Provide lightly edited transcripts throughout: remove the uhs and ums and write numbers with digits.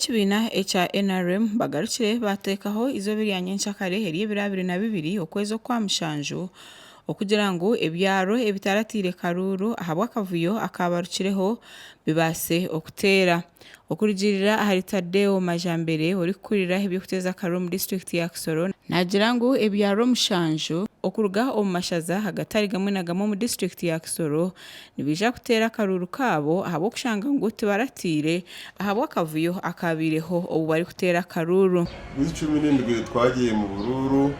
abekibina echa NRM bagarukire batekaho izo biryanye nshakare heriye 2022 okwezo kwa mushanju okugira ngo ebyaro ebitaratire karuru ahabwa kavuyo akabarukireho bibase okutera okurigirira ahari Tadeo Majambere uri kurira ibyo kuteza karuru mu district ya Kisoro nagira ngo ebyaro mushanju okuruga omumashaza hagatari gamwe na gamwe mu district ya Kisoro nibija kutera karuru kabo ahabo kushanga ngo tibaratire ahabwa kavuyo akabireho obu bari kutera karuru. Bizi 17 twagiye mu bururu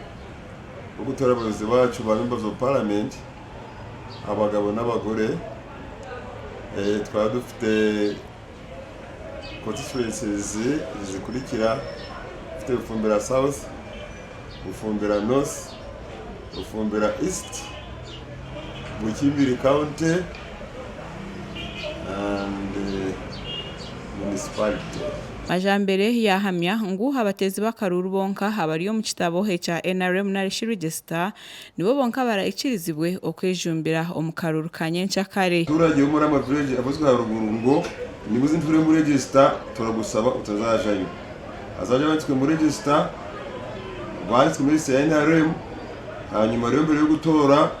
ugutora abayobozi bacu ba members of parliament abagabo n'abagore twari dufite constituencies zikurikira dufite Bufumbira South, Bufumbira North, Bufumbira East, Bukimbiri County and municipality. Majambere yahamya ngo abatezi bakaruru bonka habariyo mu kitabo cha NRM na register nibo bonka barayikirizibwe okwejumbira omukaruru kanyencha kare. Turage yo muri village abuzwa haruguru ngo nibuze nture mu register turagusaba utazajayo. Azaje banditswe mu register banditswe muri NRM hanyuma rero mbere yo gutora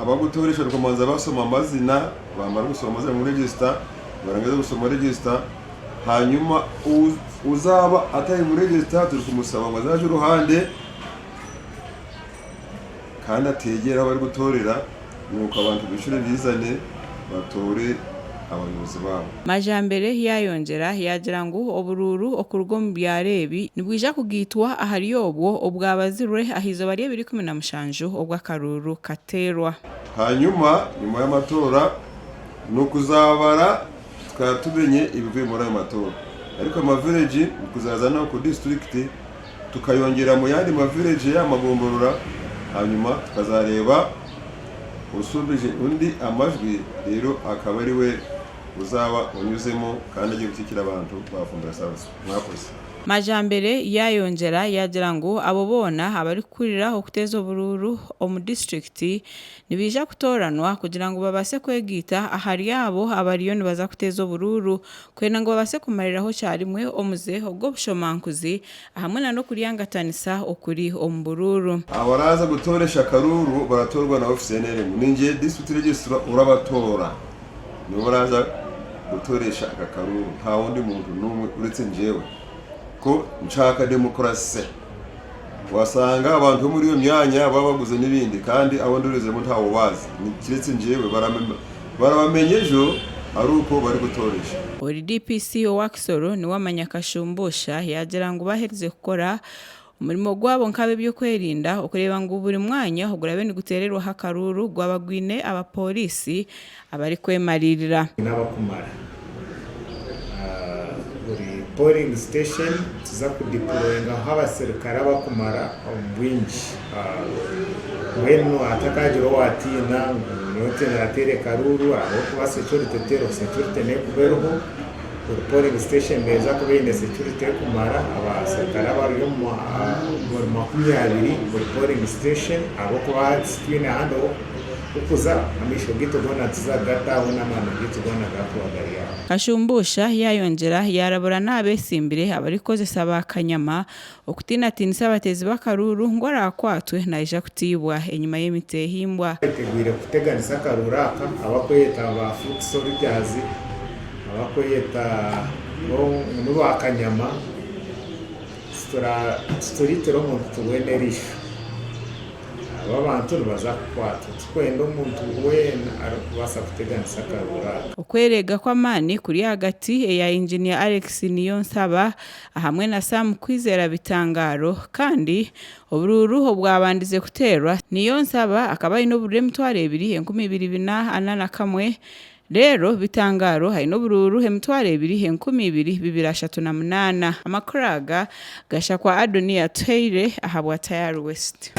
abagutoresha rukomanza basoma amazina bamara gusoma amazina mu register barangiza gusoma register hanyuma uzaba atari mu register turi kumusaba ngo azaje uruhande kandi ategera bari gutorera nuko abantu bishire bizane batore abayobozi babo. Majambere yayongera yagira ngo obururu okurugo mu byarebi nibwija kugitwa ahariyo obwo obwabazirure ahizo bari 2017 obwa karuru katerwa. Hanyuma nyuma y'amatora nukuzabara tukatubenye ibivuye muri ayo matora ariko ama village kuzazana ku district tukayongera mu yandi ma village y'amagomborora hanyuma tukazareba usubije undi amajwi rero akaba ari we uzaba unyuzemo kandi agiye gukikira abantu bafumbira South. Mwakoze. Majambere yayongera yagira ngo abo bona abari kurira okuteza bururu omu district nibija kutoranwa kugira ngo babase kwegita ahari yabo abariyo nibaza kuteza bururu kwena ngo babase kumariraho cyarimwe omuze obwo bushomankuzi hamwe no kuriyangatanisa okuri ombururu. Abaraza gutoresha karuru baratorwa na office NRM ninje district register urabatora ni baraza gutoresha akakaruru nta wundi muntu numwe uretse njewe ko nshaka demokrasi wasanga abantu muri iyo myanya babaguze nibindi kandi abo ndurezemo ntawo bazi kiretse njewe barabamenyejo ari uko bari gutoresha. Ori DPC wa Kisoro ni wamanyakashumbusha yagira ngo bahereze gukora umurimo gwabo nkabe byo kwerinda ukureba ngo buri mwanya ogurabe ni gutererwa hakaruru gwabagwine abapolisi abari kwemarira n'abakumara polling station tuza kudeployinga nk'abasirikare abakumara obwinji wenu atakajiro watina note natere karuru aho kuba security ne kuberuho polling station beza kubinde security kumara abasirikare abari mu makumyabiri polling station abo kuba twine hando ukuza amisho gito gona tuzagata una mano gito gona gakwagariya. Kashumbusha yayongera yarabura nabesimbire abarikoze saba kanyama okutina tinisa batezi bakaruru ngo arakwatwe naija kutibwa enyuma y'imitehimbwa tegwire kuteganisa karuraka abakweta ba futsorijazi abakweta no bakanyama storitero mu tuwenerisha abantu baza kwata twendo umuntu wena arubasa kuteganisa karura ukwerega kwa mani kuri hagati ya engineer Alex Niyonsaba hamwe na Sam Kwizera Bitangaro kandi obururu obwabandize kuterwa Niyonsaba akaba ino buremu 2021 rero Bitangaro haino bururu hemtware 2028 amakuraga gasha kwa Adonia Toire ahabwa Tayari West.